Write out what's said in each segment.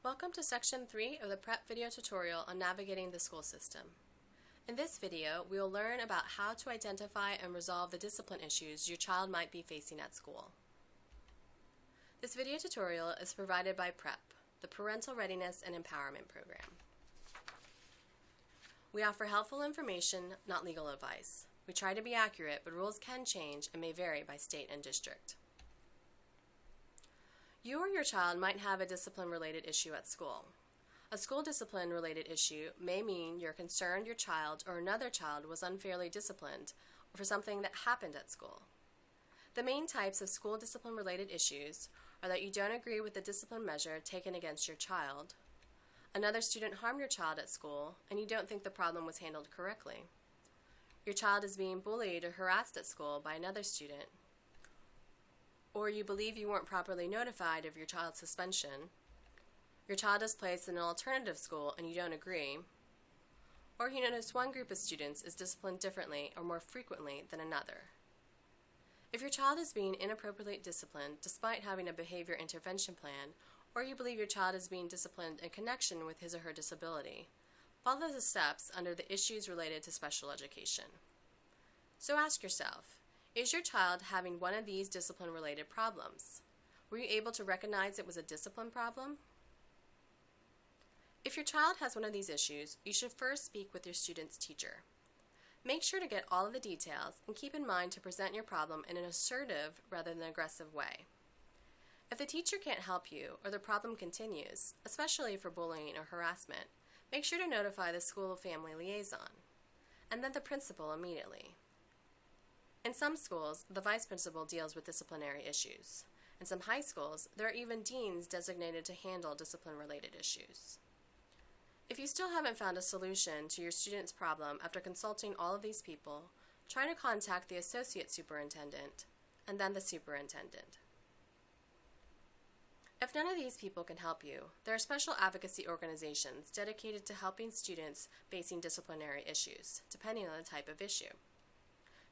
Welcome to Section 3 of the PREP video tutorial on navigating the school system. In this video, we will learn about how to identify and resolve the discipline issues your child might be facing at school. This video tutorial is provided by PREP, the Parental Readiness and Empowerment Program. We offer helpful information, not legal advice. We try to be accurate, but rules can change and may vary by state and district. You or your child might have a discipline-related issue at school. A school discipline-related issue may mean you're concerned your child or another child was unfairly disciplined or for something that happened at school. The main types of school discipline-related issues are that you don't agree with the discipline measure taken against your child, another student harmed your child at school, and you don't think the problem was handled correctly, your child is being bullied or harassed at school by another student, or you believe you weren't properly notified of your child's suspension, your child is placed in an alternative school and you don't agree, or you notice one group of students is disciplined differently or more frequently than another. If your child is being inappropriately disciplined despite having a behavior intervention plan, or you believe your child is being disciplined in connection with his or her disability, follow the steps under the issues related to special education. So ask yourself, is your child having one of these discipline-related problems? Were you able to recognize it was a discipline problem? If your child has one of these issues, you should first speak with your student's teacher. Make sure to get all of the details and keep in mind to present your problem in an assertive rather than aggressive way. If the teacher can't help you or the problem continues, especially for bullying or harassment, make sure to notify the school family liaison, and then the principal immediately. In some schools, the vice principal deals with disciplinary issues. In some high schools, there are even deans designated to handle discipline-related issues. If you still haven't found a solution to your student's problem after consulting all of these people, try to contact the associate superintendent and then the superintendent. If none of these people can help you, there are special advocacy organizations dedicated to helping students facing disciplinary issues, depending on the type of issue.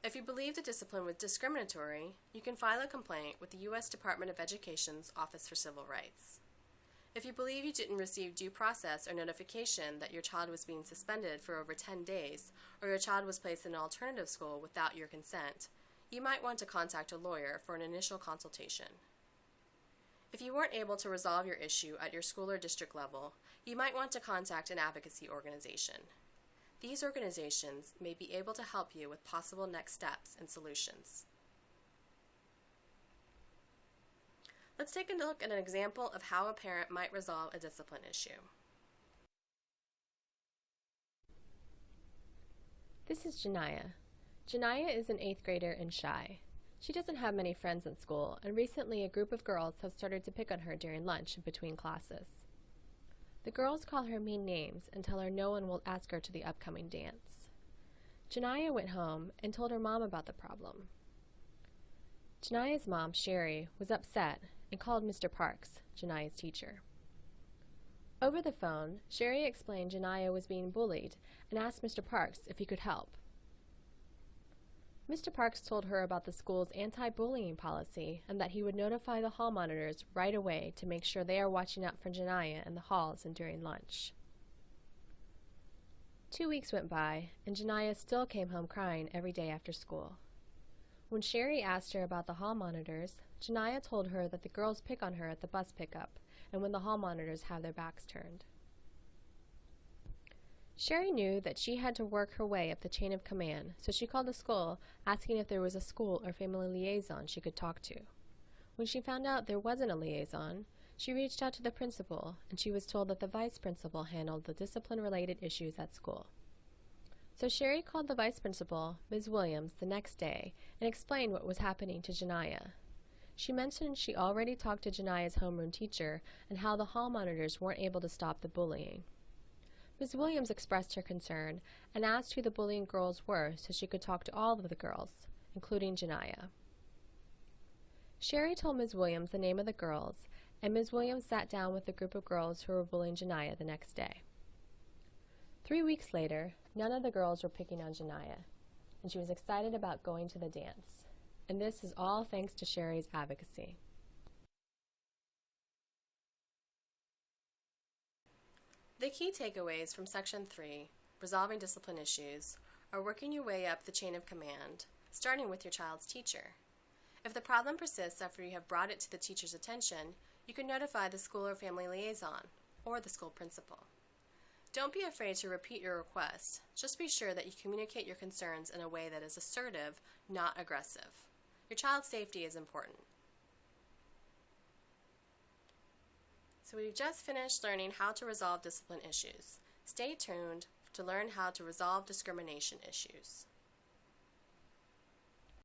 If you believe the discipline was discriminatory, you can file a complaint with the U.S. Department of Education's Office for Civil Rights. If you believe you didn't receive due process or notification that your child was being suspended for over 10 days, or your child was placed in an alternative school without your consent, you might want to contact a lawyer for an initial consultation. If you weren't able to resolve your issue at your school or district level, you might want to contact an advocacy organization. These organizations may be able to help you with possible next steps and solutions. Let's take a look at an example of how a parent might resolve a discipline issue. This is Janiyah. Janiyah is an 8th grader and shy. She doesn't have many friends at school, and recently a group of girls have started to pick on her during lunch and between classes. The girls call her mean names and tell her no one will ask her to the upcoming dance. Janiyah went home and told her mom about the problem. Janiyah's mom, Sherry, was upset and called Mr. Parks, Janiyah's teacher. Over the phone, Sherry explained Janiyah was being bullied and asked Mr. Parks if he could help. Mr. Parks told her about the school's anti-bullying policy and that he would notify the hall monitors right away to make sure they are watching out for Janiyah in the halls and during lunch. 2 weeks went by, and Janiyah still came home crying every day after school. When Sherry asked her about the hall monitors, Janiyah told her that the girls pick on her at the bus pickup and when the hall monitors have their backs turned. Sherry knew that she had to work her way up the chain of command, so she called the school asking if there was a school or family liaison she could talk to. When she found out there wasn't a liaison, she reached out to the principal, and she was told that the vice principal handled the discipline-related issues at school. So Sherry called the vice principal, Ms. Williams, the next day and explained what was happening to Janiyah. She mentioned she already talked to Janiyah's homeroom teacher and how the hall monitors weren't able to stop the bullying. Ms. Williams expressed her concern and asked who the bullying girls were so she could talk to all of the girls, including Janiyah. Sherry told Ms. Williams the name of the girls, and Ms. Williams sat down with the group of girls who were bullying Janiyah the next day. 3 weeks later, none of the girls were picking on Janiyah, and she was excited about going to the dance. And this is all thanks to Sherry's advocacy. The key takeaways from Section 3, Resolving Discipline Issues, are working your way up the chain of command, starting with your child's teacher. If the problem persists after you have brought it to the teacher's attention, you can notify the school or family liaison, or the school principal. Don't be afraid to repeat your request. Just be sure that you communicate your concerns in a way that is assertive, not aggressive. Your child's safety is important. So we've just finished learning how to resolve discipline issues. Stay tuned to learn how to resolve discrimination issues.